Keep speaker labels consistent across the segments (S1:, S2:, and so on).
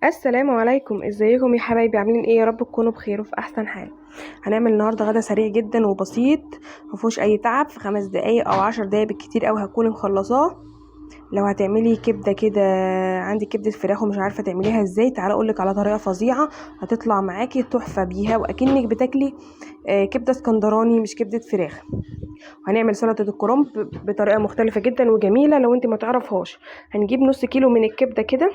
S1: السلام عليكم، ازيكم يا حبايبي؟ عاملين ايه؟ يا رب تكونوا بخير وفي احسن حال. هنعمل النهارده غدا سريع جدا وبسيط، مفيهوش اي تعب. في 5 دقايق او 10 دقايق بالكتير قوي هكون مخلصاه. لو هتعملي كبده كده، عندي كبده فراخ ومش عارفه تعمليها ازاي، تعالى اقولك على طريقه فظيعه هتطلع معاكي تحفه بيها واكنك بتاكلي كبده اسكندراني مش كبده فراخ. هنعمل سلطه الكرنب بطريقه مختلفه جدا وجميله لو انت ما تعرفهاش. هنجيب نص كيلو من الكبده كده،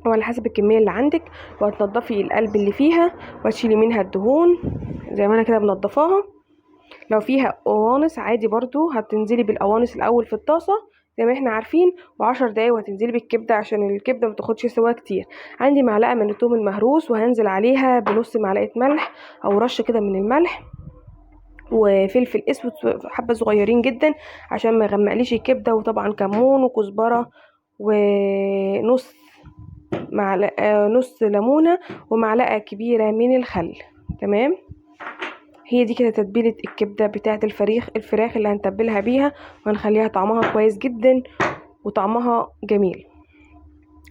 S1: وعلى حسب الكمية اللي عندك، وهتنضفي القلب اللي فيها وهتشيلي منها الدهون زي ما انا كده منضفاها. لو فيها قوانص عادي برضو هتنزلي بالقوانص الاول في الطاسة زي ما احنا عارفين، و10 دقايق وهتنزلي بالكبدة عشان الكبدة متاخدش سوا كتير. عندي معلقة من الثوم المهروس وهنزل عليها بنص معلقة ملح او رشة كده من الملح، وفلفل اسود حبة صغيرين جدا عشان ما يغمقليش الكبدة، وطبعا كمون وكزبرة، ونص معلقة نص ليمونة، ومعلقة كبيرة من الخل. تمام، هي دي كده تتبيلة الكبدة بتاعة الفراخ اللي هنتبلها بيها، وهنخليها طعمها كويس جدا وطعمها جميل.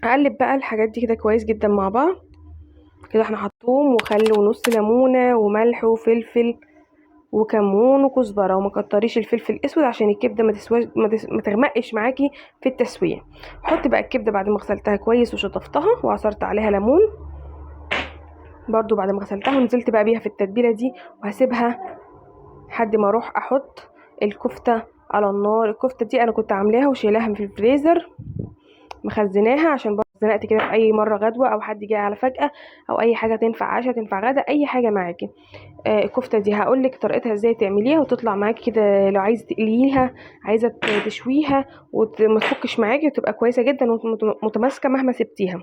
S1: اقلب بقى الحاجات دي كده كويس جدا مع بعض. كده احنا حطوم وخل ونص ليمونة وملح وفلفل وكمون وكزبره، وما كتريش الفلفل الاسود عشان الكبده ما تغمقش معاكي في التسويه. حط بقى الكبده بعد ما غسلتها كويس وشطفتها وعصرت عليها ليمون، برضو بعد ما غسلتها ونزلت بقى بيها في التتبيله دي، وهسيبها لحد ما اروح احط الكفته على النار. الكفته دي انا كنت عاملاها وشيلاها في الفريزر مخزناها عشان برضه اتزنقت كده في اي مره غدوه او حد جاي على فجاه، او اي حاجه تنفع عشاء تنفع غدا اي حاجه معاكي. الكفته دي هقولك طريقتها ازاي تعمليها وتطلع معاكي كده. لو عايزه تقليها، عايزه تشويها وما تفكش معاكي وتبقى كويسه جدا ومتماسكه مهما سبتيها.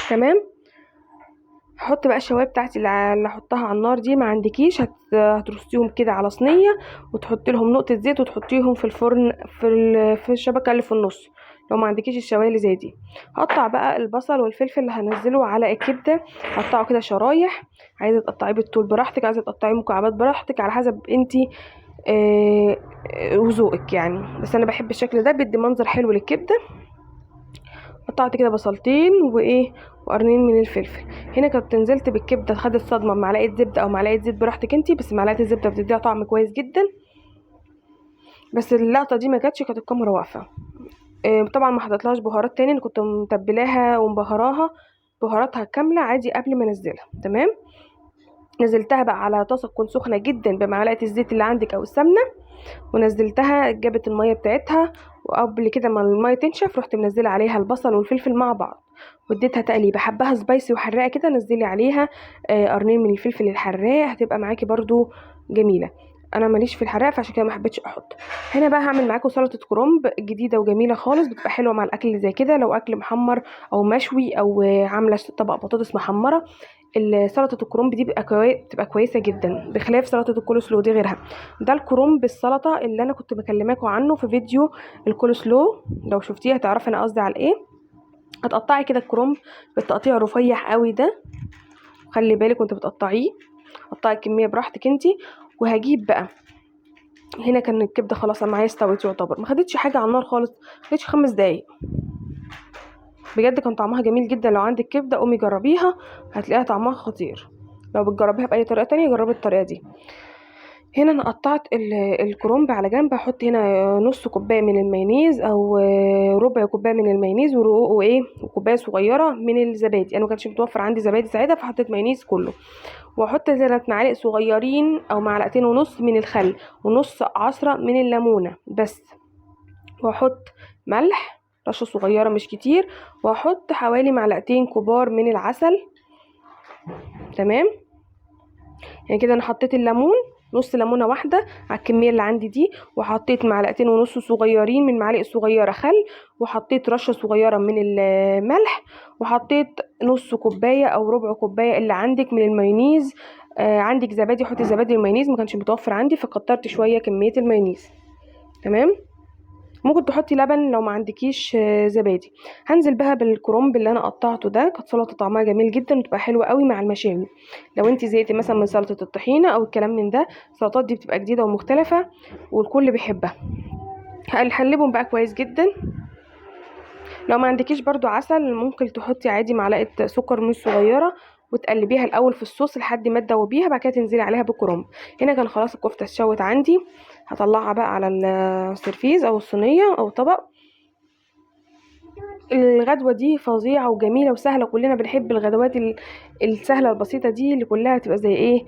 S1: تمام، هحط بقى الشوايه بتاعتي اللي هحطها على النار دي. ما عندكيش هترصيهم كده على صينيه وتحطي لهم نقطه زيت وتحطيهم في الفرن في الشبكه اللي في النص. لو ما عندكيش الشوايه اللي زي دي، هقطع بقى البصل والفلفل اللي هنزله على الكبده، هقطعه كده شرايح. عايزه تقطعيه بالطول براحتك، عايزه تقطعيه مكعبات براحتك على حسب انتي آه وذوقك يعني. بس انا بحب الشكل ده، بيدي منظر حلو للكبده. قطعت كده بصلتين وقرنين من الفلفل. هنا كنت نزلت بالكبده، خدت صدمه بمعلقه زبده او معلقه زيت براحتك انتي، بس معلقه الزبده بتديها طعم كويس جدا. بس اللقطه دي ما كانتش، كانت الكاميرا واقفه. طبعا ما حطيتلهاش بهارات تاني، انا كنت متبلاها ومبهراها بهاراتها كامله عادي قبل ما انزلها. تمام، نزلتها بقى على طاسه تكون سخنه جدا بمعلقه الزيت اللي عندك او السمنه، ونزلتها جابت الميه بتاعتها. وقبل كده ما الميه تنشف رحت منزله عليها البصل والفلفل مع بعض، واديتها تقليبه. حباها سبايسي وحراقه كده، نزلي عليها قرنين من الفلفل الحراق، هتبقى معاكي برضو جميله. انا ماليش في الحراق فعشان كده ما حبيتش احط. هنا بقى هعمل معاكم سلطه كرنب جديده وجميله خالص، بتبقى حلوه مع الاكل اللي زي كده. لو اكل محمر او مشوي او عامله طبق بطاطس محمره، سلطه الكرنب دي بتبقى كويسه جدا، بخلاف سلطه الكول سلو دي غيرها. ده الكرنب السلطه اللي انا كنت بكلماكم عنه في فيديو الكول سلو، لو شفتيه هتعرفي انا قصدي على ايه. هتقطعي كده الكرنب بالتقطيع رفيع قوي ده، خلي بالك وانت بتقطعيه، قطعي الكميه براحتك انتي. وهجيب بقى، هنا كان الكبده خلاص معايا استوت يعتبر، ما خدتش حاجه على النار خالص، ما خدتش 5 دقايق. بجد كان طعمها جميل جدا. لو عندك كبده قومي جربيها، هتلاقيها طعمها خطير. لو بتجربيها باي طريقه تانية جربي الطريقه دي. هنا انا قطعت الكرنب على جنب. هحط هنا نص كوبايه من المايونيز او ربع كوبايه من المايونيز وكوبايه صغيره من الزبادي. انا ما كانش متوفر عندي زبادي ساعتها فحطيت مايونيز كله. واحط 3 معالق صغيرين او معلقتين ونص من الخل، ونص عصره من الليمونه بس. واحط ملح رشه صغيره مش كتير، واحط حوالي معلقتين كبار من العسل. تمام، يعني كده انا حطيت الليمون، نص ليمونه واحده على الكميه اللي عندي دي، وحطيت معلقتين ونص صغيرين من معلقه صغيره خل، وحطيت رشه صغيره من الملح، وحطيت نص كوبايه او ربع كوبايه اللي عندك من المايونيز. عندك زبادي حطي زبادي المايونيز، ما كانش متوفر عندي فكترت شويه كميه المايونيز. تمام، ممكن تحطي لبن لو ما عندكيش زبادي. هنزل بها بالكرنب اللي انا قطعته ده. كانت سلطه طعمها جميل جدا وتبقى حلوه قوي مع المشاوي. لو انت زهقتي مثلا من سلطه الطحينه او الكلام من ده، السلطات دي بتبقى جديده ومختلفه والكل بيحبها. هقلبهم بقى كويس جدا. لو ما عندكيش برضو عسل ممكن تحطي عادي معلقه سكر مش صغيره، وتقلبيها الاول في الصوص لحد ما تدوبيها، بعد كده تنزلي عليها بالكرنب. هنا كان خلاص الكفته اتشوت عندي، هطلعها بقى على السرفيز او الصينيه او طبق. الغدوة دي فظيعة وجميلة وسهلة، كلنا بنحب الغدوات السهلة البسيطة دي، اللي كلها تبقى زي ايه،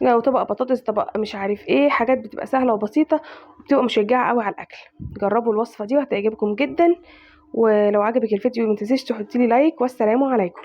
S1: لو طبق بطاطس، طبق مش عارف ايه، حاجات بتبقى سهلة وبسيطة وبتبقى مشجعة قوي على الأكل. جربوا الوصفة دي وهتعجبكم جدا، ولو عجبك الفيديو متنسيش تحطيلي لايك، والسلام عليكم.